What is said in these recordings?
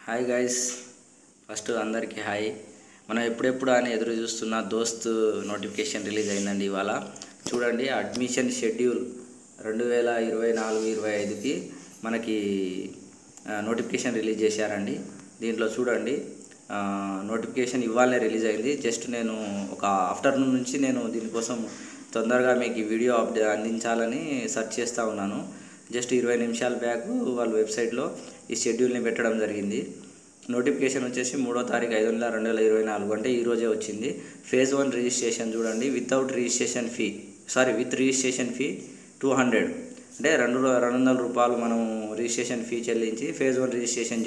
Hi guys, first అందరికీ hi. మనం ఎప్పుడెప్పుడు అని ఎదురు చూస్తున్న దోస్త్ నోటిఫికేషన్ రిలీజ్ అయిందండి. ఇవాళ చూడండి, అడ్మిషన్ షెడ్యూల్ 2024-25కి మనకి నోటిఫికేషన్ రిలీజ్ చేశారండి. దీంట్లో చూడండి, నోటిఫికేషన్ ఇవాళనే రిలీజ్ అయింది. జస్ట్ నేను ఒక ఆఫ్టర్నూన్ నుంచి నేను దీనికోసం తొందరగా మీకు ఈ వీడియో అందించాలని సెర్చ్ చేస్తూ ఉన్నాను. జస్ట్ 20 నిమిషాల బ్యాక్ వాళ్ళ వెబ్సైట్లో ఈ షెడ్యూల్ని పెట్టడం జరిగింది. నోటిఫికేషన్ వచ్చేసి 3వ తారీఖు 5 నెల 2024 అంటే ఈరోజే వచ్చింది. ఫేజ్ 1 రిజిస్ట్రేషన్ చూడండి, విత్ రిజిస్ట్రేషన్ ఫీ 200 అంటే 200 రూపాయలు మనం రిజిస్ట్రేషన్ ఫీ చెల్లించి ఫేజ్ 1 రిజిస్ట్రేషన్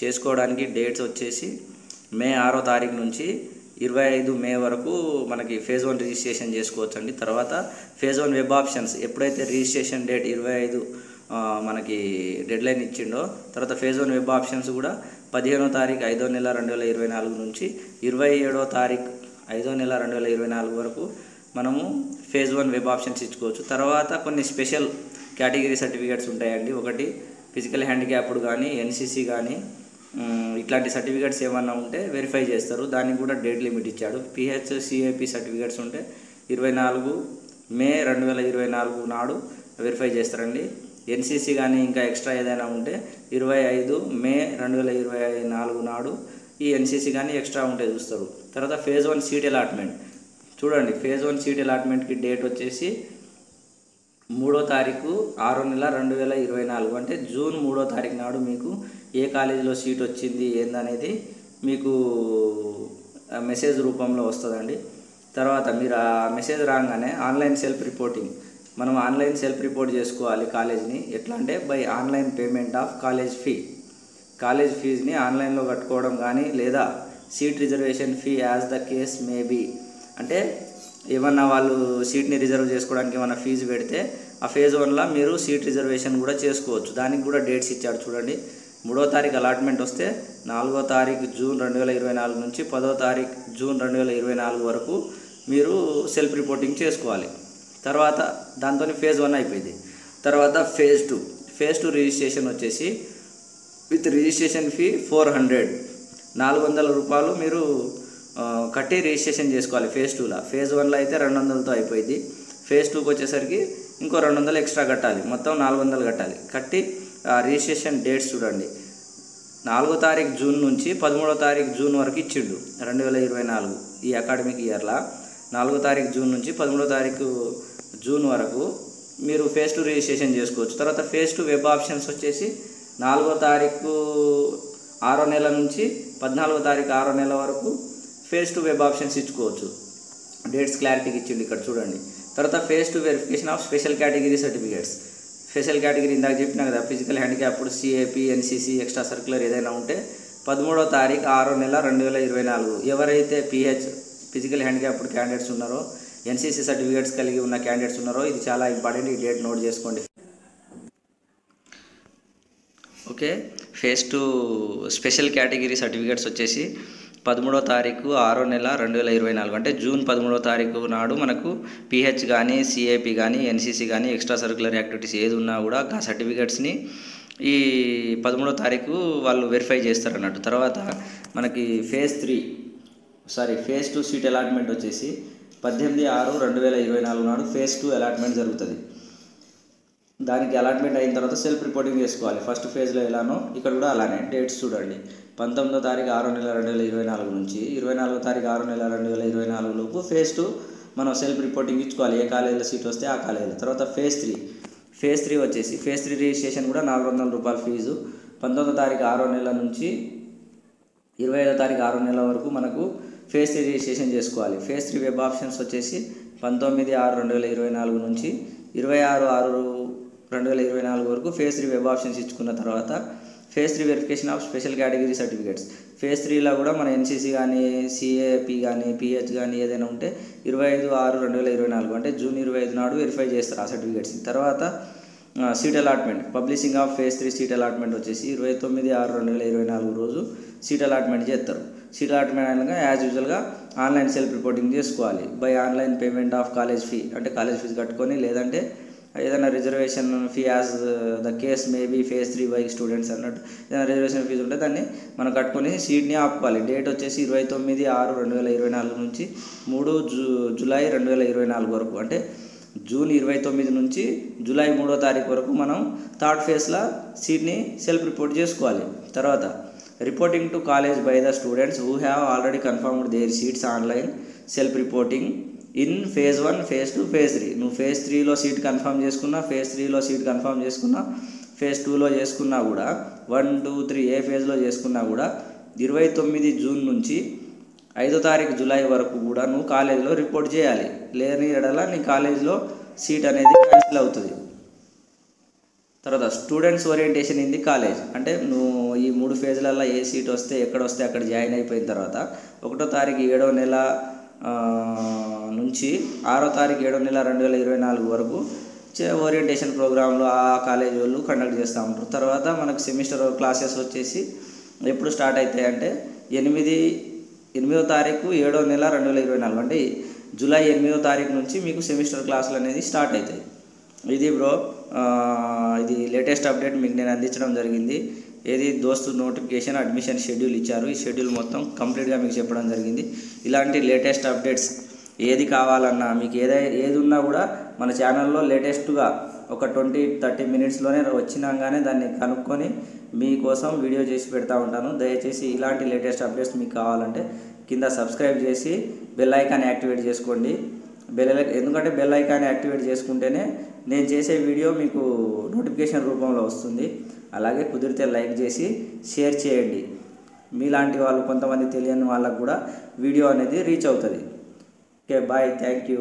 చేసుకోవడానికి డేట్స్ వచ్చేసి మే 6వ తారీఖు నుంచి 25 మే వరకు మనకి ఫేజ్ 1 రిజిస్ట్రేషన్ చేసుకోవచ్చు అండి. తర్వాత ఫేజ్ 1 వెబ్ ఆప్షన్స్ ఎప్పుడైతే రిజిస్ట్రేషన్ డేట్ 25 మనకి డెడ్లైన్ ఇచ్చిండో, తర్వాత ఫేజ్ 1 వెబ్ ఆప్షన్స్ కూడా 15వ తారీఖు 5వ నెల 2024 నుంచి 27వ తారీఖు 5వ నెల 2024 వరకు మనము ఫేజ్ 1 వెబ్ ఆప్షన్స్ ఇచ్చుకోవచ్చు. తర్వాత కొన్ని స్పెషల్ కేటగిరీ సర్టిఫికేట్స్ ఉంటాయండి. ఒకటి ఫిజికల్ హ్యాండిక్యాప్డ్ కానీ, ఎన్సీసీ కానీ, ఇట్లాంటి సర్టిఫికేట్స్ ఏమన్నా ఉంటే వెరిఫై చేస్తారు. దానికి కూడా డేట్ లిమిట్ ఇచ్చాడు. పిహెచ్సిఏపి సర్టిఫికేట్స్ ఉంటే 24 మే 2024 నాడు వెరిఫై చేస్తారండి. ఎన్సీసీ కానీ ఇంకా ఎక్స్ట్రా ఏదైనా ఉంటే 25 మే 2024 నాడు ఈ ఎన్సీసీ కానీ ఎక్స్ట్రా ఉంటే చూస్తారు. తర్వాత ఫేజ్ 1 సీట్ అలాట్మెంట్ చూడండి, ఫేజ్ 1 సీట్ అలాట్మెంట్కి డేట్ వచ్చేసి 3వ తారీఖు 6వ నెల 2024 అంటే జూన్ 3వ తారీఖు నాడు మీకు ఏ కాలేజీలో సీట్ వచ్చింది ఏందనేది మీకు మెసేజ్ రూపంలో వస్తుందండి. తర్వాత మీరు ఆ మెసేజ్ రాగానే ఆన్లైన్ సెల్ఫ్ రిపోర్టింగ్, మనం ఆన్లైన్ సెల్ఫ్ రిపోర్ట్ చేసుకోవాలి కాలేజ్ని. ఎట్లా అంటే buy online payment of college ఫీజుని ఆన్లైన్లో కట్టుకోవడం కానీ, లేదా seat reservation fee as the case maybe అంటే ఏమన్నా వాళ్ళు సీట్ని రిజర్వ్ చేసుకోవడానికి ఏమన్నా ఫీజు పెడితే ఆ ఫేజ్ 1లో మీరు సీట్ రిజర్వేషన్ కూడా చేసుకోవచ్చు. దానికి కూడా డేట్స్ ఇచ్చాడు చూడండి. 3వ తారీఖు అలాట్మెంట్ వస్తే 4వ తారీఖు జూన్ 2024 నుంచి 10వ తారీఖు జూన్ 2024 వరకు మీరు సెల్ఫ్ రిపోర్టింగ్ చేసుకోవాలి. తర్వాత దాంతో ఫేజ్ 1 అయిపోయింది. తర్వాత ఫేజ్ 2 రిజిస్ట్రేషన్ వచ్చేసి విత్ రిజిస్ట్రేషన్ ఫీ 400 రూపాయలు మీరు కట్టి రిజిస్ట్రేషన్ చేసుకోవాలి ఫేజ్ 2లో. ఫేజ్ 1లో అయితే 200తో అయిపోయింది. ఫేజ్ 2కి వచ్చేసరికి ఇంకో 200 ఎక్స్ట్రా కట్టాలి, మొత్తం 400 కట్టాలి. కట్టి రిజిస్ట్రేషన్ డేట్స్ చూడండి, 4వ తారీఖు జూన్ నుంచి 13వ తారీఖు జూన్ వరకు ఇచ్చిండు 2024 ఈ అకాడమిక్ ఇయర్లో. 4వ తారీఖు జూన్ నుంచి 13వ తారీఖు జూన్ వరకు మీరు ఫేజ్ 2 రిజిస్ట్రేషన్ చేసుకోవచ్చు. తర్వాత ఫేజ్ 2 వెబ్ ఆప్షన్స్ వచ్చేసి 4వ తారీఖు 6వ నెల నుంచి 14వ తారీఖు 6వ నెల వరకు ఫేజ్ 2 వెబ్ ఆప్షన్స్ ఇచ్చుకోవచ్చు. డేట్స్ క్లారిటీకి ఇచ్చిండు ఇక్కడ చూడండి. తర్వాత phase 2 verification of special category certificates. Special category ఇందాక చెప్పినా కదా, physical handicapped, CAP, NCC, extra circular ఏదైనా ఉంటే 13వ తారీఖు 6వ నెల 2024 ఎవరైతే ఫిజికల్ హ్యాండిక్యాప్డ్ క్యాండిడేట్స్ ఉన్నారో, ఎన్సీసీ సర్టిఫికేట్స్ కలిగి ఉన్న క్యాండిడేట్స్ ఉన్నారో, ఇది చాలా ఇంపార్టెంట్, ఈ డేట్ నోట్ చేసుకోండి. Okay, phase 2 special category certificates వచ్చేసి 13వ తారీఖు 6వ నెల 2024 అంటే జూన్ 13వ తారీఖు నాడు మనకు పిహెచ్ కానీ, సిఏపి కానీ, ఎన్సీసీ కానీ, ఎక్స్ట్రా సర్క్యులర్ యాక్టివిటీస్ ఏది ఉన్నా కూడా ఆ సర్టిఫికేట్స్ని ఈ 13వ తారీఖు వాళ్ళు వెరిఫై చేస్తారు అన్నట్టు. తర్వాత మనకి ఫేజ్ 2 సీట్ అలాట్మెంట్ వచ్చేసి 18/6/2024 నాడు ఫేజ్ 2 అలాట్మెంట్ జరుగుతుంది. దానికి అలాట్మెంట్ అయిన తర్వాత సెల్ఫ్ రిపోర్టింగ్ చేసుకోవాలి. ఫస్ట్ ఫేజ్లో ఎలానో ఇక్కడ కూడా అలానే. డేట్స్ చూడండి, 19వ తారీఖు 6వ నెల 2024 నుంచి 24వ తారీఖు 6వ నెల 2024 లోపు ఫేజ్ 2 మనం సెల్ఫ్ రిపోర్టింగ్ ఇచ్చుకోవాలి, ఏ కాలేజీలో సీట్ వస్తే ఆ కాలేజీలో. తర్వాత ఫేజ్ 3 వచ్చేసి ఫేజ్ 3 రిజిస్ట్రేషన్ కూడా 400 రూపాయల ఫీజు. 19వ తారీఖు 6వ నెల నుంచి 25వ తారీఖు 6వ నెల వరకు మనకు ఫేజ్ 3 రిజిస్ట్రేషన్ చేసుకోవాలి. ఫేజ్ 3 వెబ్ ఆప్షన్స్ వచ్చేసి 19/6/2024 నుంచి 26/6/2024 వరకు ఫేజ్ 3 వెబ్ ఆప్షన్స్ ఇచ్చుకున్న తర్వాత phase 3 verification of special category certificates. Phase 3లో కూడా మన ఎన్సీసీ కానీ, సిఏపి కానీ, పిహెచ్ కానీ ఏదైనా ఉంటే 25/6/2024 అంటే జూన్ 25 నాడు వెరిఫై చేస్తారు ఆ సర్టిఫికేట్స్. తర్వాత seat allotment, publishing of phase 3 seat allotment వచ్చేసి 29/6/2024 రోజు సీట్ అలాట్మెంట్ చేస్తారు. సీట్ అలాట్మెంట్ అయినాక యాజ్ యూజువల్గా ఆన్లైన్ సెల్ఫ్ రిపోర్టింగ్ చేసుకోవాలి. Buy online payment of college fee అంటే కాలేజ్ ఫీజు కట్టుకొని, లేదంటే ఏదైనా reservation fee as the case maybe phase 3 by students అన్నట్టు ఏదైనా రిజర్వేషన్ ఫీజు ఉంటే దాన్ని మనం కట్టుకొని సీట్ని ఆపుకోవాలి. డేట్ వచ్చేసి 29/6/2024 నుంచి 3 జూలై 2024 వరకు, అంటే జూన్ 29 నుంచి జూలై 3వ తారీఖు వరకు మనం థర్డ్ ఫేజ్లో సీట్ని సెల్ఫ్ రిపోర్ట్ చేసుకోవాలి. తర్వాత reporting to college by the students who have already confirmed their seats online self reporting in phase 1, phase 2, phase 3. నువ్వు ఫేజ్ 3లో సీట్ కన్ఫర్మ్ చేసుకున్నా, ఫేజ్ 3లో సీట్ కన్ఫర్మ్ చేసుకున్నా, ఫేజ్ 2లో చేసుకున్నా కూడా 1, 2, 3 ఏ ఫేజ్లో చేసుకున్నా కూడా 29 జూన్ నుంచి 5వ తారీఖు జూలై వరకు కూడా నువ్వు కాలేజీలో రిపోర్ట్ చేయాలి. లేని ఎడల నీ కాలేజీలో సీట్ అనేది క్యాన్సిల్ అవుతుంది. తర్వాత students orientation in the college, అంటే నువ్వు ఈ 3 ఫేజ్లలో ఏ సీట్ వస్తే ఎక్కడ వస్తే అక్కడ జాయిన్ అయిపోయిన తర్వాత 1వ తారీఖు 7వ నెల నుంచి 6వ తారీఖు 7వ నెల 2024 వరకు ఓరియంటేషన్ ప్రోగ్రాంలు ఆ కాలేజీ వాళ్ళు కండక్ట్ చేస్తూ ఉంటారు. తర్వాత మనకు సెమిస్టర్ క్లాసెస్ వచ్చేసి ఎప్పుడు స్టార్ట్ అవుతాయి అంటే 8వ తారీఖు 7వ నెల 2024, అంటే జూలై 8వ తారీఖు నుంచి మీకు సెమిస్టర్ క్లాసులు అనేది స్టార్ట్ అవుతాయి. ఇది బ్రో, ఇది లేటెస్ట్ అప్డేట్ మీకు నేను అందించడం జరిగింది. ఏది దోస్తు నోటిఫికేషన్ అడ్మిషన్ షెడ్యూల్ ఇచ్చారు, ఈ షెడ్యూల్ మొత్తం కంప్లీట్గా మీకు చెప్పడం జరిగింది. ఇలాంటి లేటెస్ట్ అప్డేట్స్ ఏది కావాలన్నా మీకు ఏది ఉన్నా కూడా మన ఛానల్లో లేటెస్ట్గా ఒక 20-30 మినిట్స్లోనే వచ్చినాగానే దాన్ని కనుక్కొని మీకోసం వీడియో చేసి పెడతా ఉంటాను. దయచేసి ఇలాంటి లేటెస్ట్ అప్డేట్స్ మీకు కావాలంటే కింద సబ్స్క్రైబ్ చేసి బెల్ ఐకాన్ యాక్టివేట్ చేసుకోండి. ఎందుకంటే బెల్ ఐకాన్ యాక్టివేట్ చేసుకుంటేనే నేను చేసే వీడియో మీకు నోటిఫికేషన్ రూపంలో వస్తుంది. అలాగే కుదిరితే లైక్ చేసి షేర్ చేయండి. మీలాంటి వాళ్ళు కొంతమంది తెలియని వాళ్ళకు కూడా వీడియో అనేది రీచ్ అవుతుంది. Okay, bye, thank you.